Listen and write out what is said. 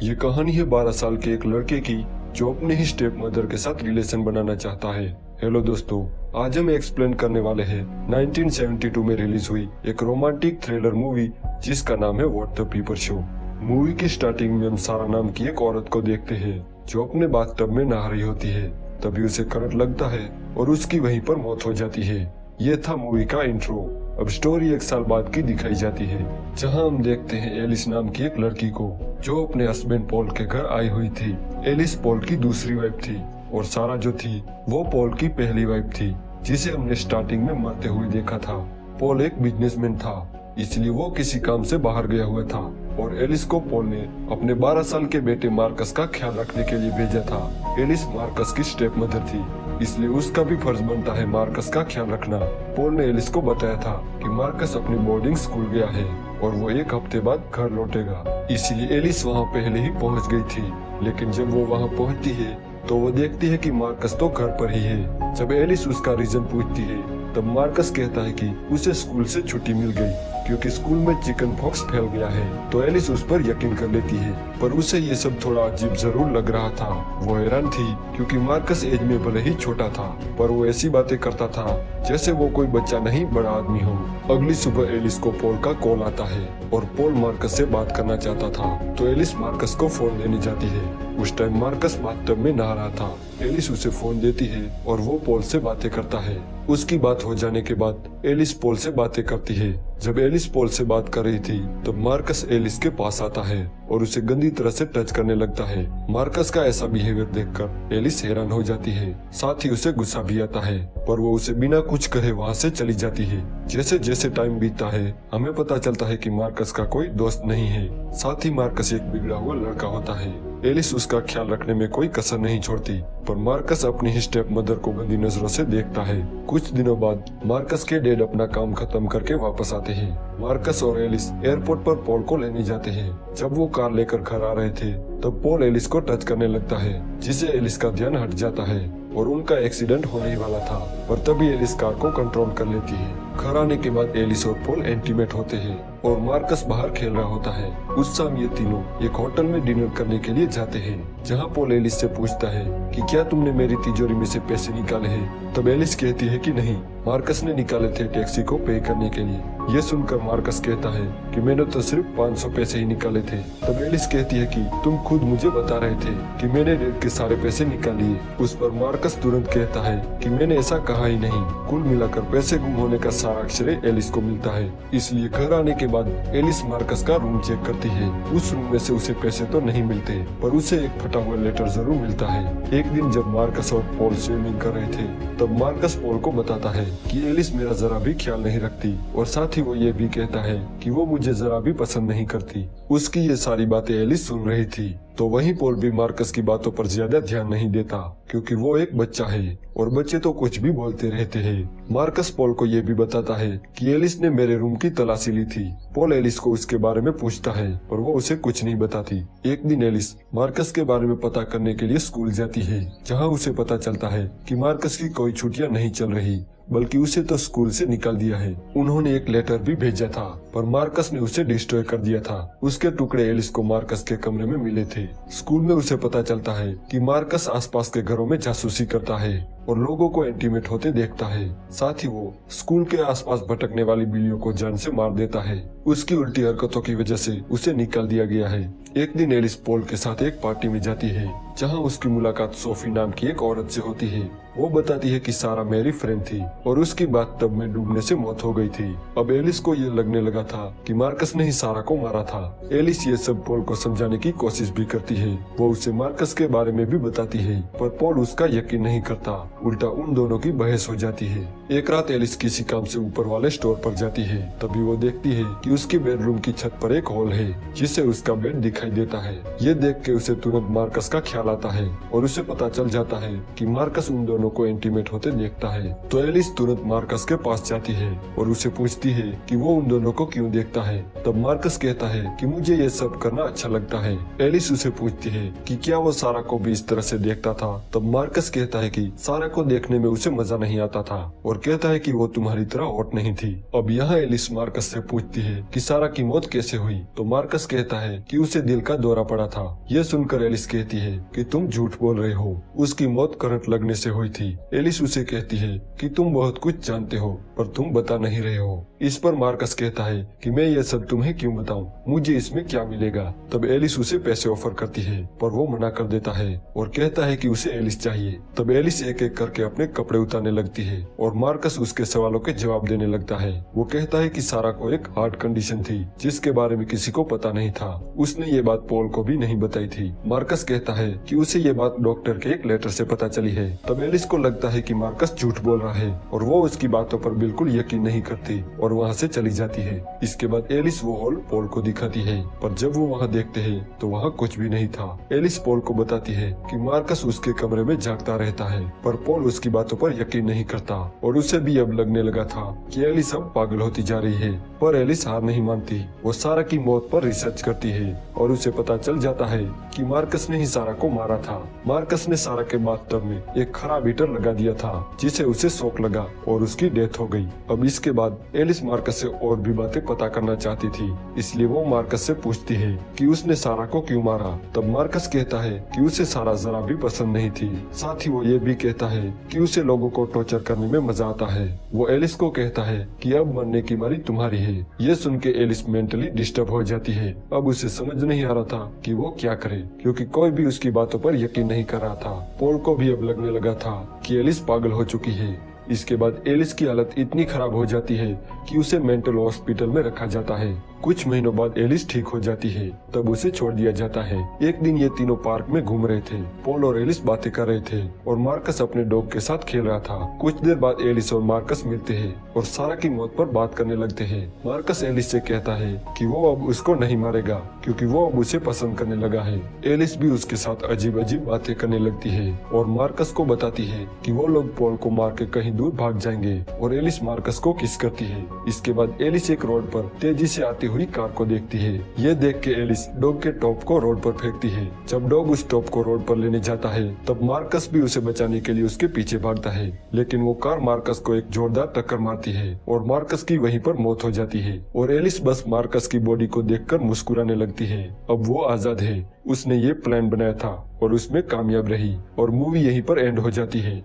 ये कहानी है 12 साल के एक लड़के की जो अपने ही स्टेप मदर के साथ रिलेशन बनाना चाहता है। हेलो दोस्तों, आज हम एक्सप्लेन करने वाले हैं 1972 में रिलीज हुई एक रोमांटिक थ्रिलर मूवी जिसका नाम है what the people show. Movie की स्टार्टिंग में हम सारा नाम की एक औरत को देखते हैं जो अपने बाथटब में नहा रही होती है। तभी उसे करंट लगता है और उसकी वहीं पर मौत हो जाती है। ये था मूवी का इंट्रो। अब स्टोरी एक साल बाद की दिखाई जाती है, जहां हम देखते हैं एलिस नाम की एक लड़की को जो अपने हस्बैंड पॉल के घर आई हुई थी। एलिस पॉल की दूसरी वाइफ थी और सारा जो थी वो पॉल की पहली वाइफ थी, जिसे हमने स्टार्टिंग में मरते हुए देखा था। पॉल एक बिजनेसमैन था, इसलिए वो किसी काम से बाहर गया हुआ था और एलिस को पॉल ने अपने 12 साल के बेटे मार्कस का ख्याल रखने के लिए भेजा था। एलिस मार्कस की स्टेप मदर थी, इसलिए उसका भी फर्ज बनता है मार्कस का ख्याल रखना। पॉल ने एलिस को बताया था कि मार्कस अपनी बोर्डिंग स्कूल गया है और वो एक हफ्ते बाद घर लौटेगा, इसलिए एलिस वहाँ पहले ही पहुँच गई थी। लेकिन जब वो वहाँ पहुँचती है तो वो देखती है कि मार्कस तो घर पर ही है। जब एलिस उसका रीजन पूछती है तब मार्कस कहता है कि उसे स्कूल से छुट्टी मिल गई क्योंकि स्कूल में चिकन पॉक्स फैल गया है। तो एलिस उस पर यकीन कर लेती है, पर उसे ये सब थोड़ा अजीब जरूर लग रहा था। वो हैरान थी क्योंकि मार्कस एज में भले ही छोटा था, पर वो ऐसी बातें करता था जैसे वो कोई बच्चा नहीं बड़ा आदमी हो। अगली सुबह एलिस को पॉल का कॉल आता है और पॉल मार्कस से बात करना चाहता था, तो एलिस मार्कस को फोन देने जाती है। उस टाइम मार्कस बाथटब में नहा रहा था। एलिस उसे फोन देती है और वो पॉल से बातें करता है। उसकी बात हो जाने के बाद एलिस पॉल से बातें करती है। जब एलिस पॉल से बात कर रही थी तब मार्कस एलिस के पास आता है और उसे गंदी तरह से टच करने लगता है। मार्कस का ऐसा बिहेवियर देखकर एलिस हैरान हो जाती है, साथ ही उसे गुस्सा भी आता है, पर वो उसे बिना कुछ कहे वहाँ से चली जाती है। जैसे जैसे टाइम बीतता है हमें पता चलता है कि मार्कस का कोई दोस्त नहीं है, साथ ही मार्कस एक बिगड़ा हुआ लड़का होता है। एलिस उसका ख्याल रखने में कोई कसर नहीं छोड़ती, पर मार्कस अपनी ही स्टेप मदर को गंदी नजरों से देखता है। कुछ दिनों बाद मार्कस के डैड अपना काम खत्म करके वापस आते हैं। मार्कस और एलिस एयरपोर्ट पर पॉल को लेने जाते हैं। जब वो कार लेकर घर आ रहे थे तब पॉल एलिस को टच करने लगता है, जिससे एलिस का ध्यान हट जाता है और उनका एक्सीडेंट होने ही वाला था, पर तभी एलिस कार को कंट्रोल कर लेती है। घर आने के बाद एलिस और पॉल इंटीमेट होते हैं और मार्कस बाहर खेल रहा होता है। उस शाम ये तीनों एक होटल में डिनर करने के लिए जाते हैं, जहां पॉल एलिस से पूछता है कि क्या तुमने मेरी तिजोरी में से पैसे निकाले हैं? तब एलिस कहती है कि नहीं, मार्कस ने निकाले थे टैक्सी को पे करने के लिए। ये सुनकर मार्कस कहता है कि मैंने तो सिर्फ 500 पैसे ही निकाले थे। तब एलिस कहती है कि तुम खुद मुझे बता रहे थे कि मैंने रेट के सारे पैसे निकाल लिए। उस पर मार्कस तुरंत कहता है कि मैंने ऐसा कहा ही नहीं। कुल मिलाकर पैसे गुम होने का सारा श्रेय एलिस को मिलता है। इसलिए घर आने के बाद एलिस मार्कस का रूम चेक करती है। उस रूम में से उसे पैसे तो नहीं मिलते, पर उसे एक फटा हुआ लेटर जरूर मिलता है। एक दिन जब मार्कस और पॉल स्विमिंग कर रहे थे तब मार्कस पॉल को बताता है कि एलिस मेरा जरा भी ख्याल नहीं रखती, और साथ ही वो ये भी कहता है कि वो मुझे जरा भी पसंद नहीं करती। उसकी ये सारी बातें एलिस सुन रही थी, तो वहीं पॉल भी मार्कस की बातों पर ज्यादा ध्यान नहीं देता क्योंकि वो एक बच्चा है और बच्चे तो कुछ भी बोलते रहते हैं। मार्कस पॉल को ये भी बताता है कि एलिस ने मेरे रूम की तलाशी ली थी। पॉल एलिस को उसके बारे में पूछता है, पर वो उसे कुछ नहीं बताती। एक दिन एलिस मार्कस के बारे में पता करने के लिए स्कूल जाती है, जहाँ उसे पता चलता है कि मार्कस की कोई छुट्टियाँ नहीं चल रही, बल्कि उसे तो स्कूल से निकाल दिया है। उन्होंने एक लेटर भी भेजा था, पर मार्कस ने उसे डिस्ट्रॉय कर दिया था। उसके टुकड़े एलिस को मार्कस के कमरे में मिले थे। स्कूल में उसे पता चलता है कि मार्कस आसपास के घरों में जासूसी करता है और लोगों को इंटीमेट होते देखता है। साथ ही वो स्कूल के आसपास भटकने वाली बिल्लियों को जान से मार देता है। उसकी उल्टी हरकतों की वजह से उसे निकाल दिया गया है। एक दिन एलिस पॉल के साथ एक पार्टी में जाती है, जहां उसकी मुलाकात सोफी नाम की एक औरत से होती है। वो बताती है कि सारा मेरी फ्रेंड थी और उसकी बाथटब में डूबने से मौत हो गई थी। अब एलिस को ये लगने लगा था कि मार्कस ने ही सारा को मारा था। एलिस ये सब पॉल को समझाने की कोशिश भी करती है। वो उसे मार्कस के बारे में भी बताती है, पर पॉल उसका यकीन नहीं करता। उल्टा उन दोनों की बहस हो जाती है। एक रात एलिस किसी काम से ऊपर वाले स्टोर पर जाती है, तभी वो देखती है कि उसकी बेडरूम की छत पर एक होल है जिससे उसका बेड दिखाई देता है। ये देख के उसे तुरंत मार्कस का ख्याल आता है और उसे पता चल जाता है कि मार्कस उन दोनों को इंटीमेट होते देखता है। तो एलिस तुरंत मार्कस के पास जाती है और उसे पूछती है कि वो उन दोनों को क्यों देखता है। तब मार्कस कहता है कि मुझे ये सब करना अच्छा लगता है। एलिस उसे पूछती है कि क्या वो सारा को भी इस तरह से देखता था। तब मार्कस कहता है कि सारा को देखने में उसे मजा नहीं आता था और कहता है कि वो तुम्हारी तरह हॉट नहीं थी। अब यहाँ एलिस मार्कस से पूछती है कि सारा की मौत कैसे हुई, तो मार्कस कहता है कि उसे दिल का दौरा पड़ा था। यह सुनकर एलिस कहती है कि तुम झूठ बोल रहे हो, उसकी मौत करंट लगने से हुई थी। एलिस उसे कहती है कि तुम बहुत कुछ जानते हो पर तुम बता नहीं रहे हो। इस पर मार्कस कहता है कि मैं ये सब तुम्हें क्यों बताऊं, मुझे इसमें क्या मिलेगा। तब एलिस उसे पैसे ऑफर करती है पर वो मना कर देता है और कहता है कि उसे एलिस चाहिए। तब एलिस एक एक करके अपने कपड़े उतारने लगती है और मार्कस उसके सवालों के जवाब देने लगता है। वो कहता है कि सारा को एक हार्ट कंडीशन थी जिसके बारे में किसी को पता नहीं था। उसने ये बात पॉल को भी नहीं बताई थी। मार्कस कहता है कि उसे ये बात डॉक्टर के एक लेटर से पता चली है। तब एलिस को लगता है कि मार्कस झूठ बोल रहा है और वो उसकी बातों पर बिल्कुल यकीन नहीं करती और वहाँ से चली जाती है। इसके बाद एलिस वो हॉल पॉल को दिखाती है पर जब वो वहाँ देखते हैं तो वहाँ कुछ भी नहीं था। एलिस पॉल को बताती है कि मार्कस उसके कमरे में जागता रहता है पर पॉल उसकी बातों पर यकीन नहीं करता और उसे भी अब लगने लगा था कि एलिस अब पागल होती जा रही है। पर एलिस हार नहीं मानती। वो सारा की मौत पर रिसर्च करती है और उसे पता चल जाता है कि मार्कस ने ही सारा को मारा था। मार्कस ने सारा के बाथटब में एक खराब हीटर लगा दिया था जिसे उसे शॉक लगा और उसकी डेथ हो गई। अब इसके बाद एलिस मार्कस से और भी बातें पता करना चाहती थी, इसलिए वो मार्कस से पूछती है कि उसने सारा को क्यों मारा। तब मार्कस कहता है कि उसे सारा जरा भी पसंद नहीं थी। साथ ही वो ये भी कहता है कि उसे लोगों को टॉर्चर करने में मजा आता है। वो एलिस को कहता है कि अब मरने की बारी तुम्हारी है। ये सुन के एलिस मेंटली डिस्टर्ब हो जाती है। अब उसे समझ नहीं आ रहा था कि वो क्या करे क्योंकि कोई भी उसकी बातों पर यकीन नहीं कर रहा था। पॉल को भी अब लगने लगा था कि एलिस पागल हो चुकी है। इसके बाद एलिस की हालत इतनी खराब हो जाती है कि उसे मेंटल हॉस्पिटल में रखा जाता है। कुछ महीनों बाद एलिस ठीक हो जाती है, तब उसे छोड़ दिया जाता है। एक दिन ये तीनों पार्क में घूम रहे थे। पॉल और एलिस बातें कर रहे थे और मार्कस अपने डॉग के साथ खेल रहा था। कुछ देर बाद एलिस और मार्कस मिलते हैं और सारा की मौत पर बात करने लगते हैं। मार्कस एलिस से कहता है कि वो अब उसको नहीं मारेगा क्योंकि वो अब उसे पसंद करने लगा है। एलिस भी उसके साथ अजीब अजीब बातें करने लगती है और मार्कस को बताती है कि वो लोग पॉल को मार के कहीं दूर भाग जाएंगे और एलिस मार्कस को किस करती है। इसके बाद एलिस एक रोड पर तेजी से आती हुई कार को देखती है। ये देख के एलिस डॉग के टॉप को रोड पर फेंकती है। जब डॉग उस टॉप को रोड पर लेने जाता है तब मार्कस भी उसे बचाने के लिए उसके पीछे भागता है, लेकिन वो कार मार्कस को एक जोरदार टक्कर मारती है और मार्कस की वहीं पर मौत हो जाती है और एलिस बस मार्कस की बॉडी को देखकर मुस्कुराने लगती है। अब वो आजाद है। उसने ये प्लान बनाया था और उसमें कामयाब रही और मूवी यहीं पर एंड हो जाती है।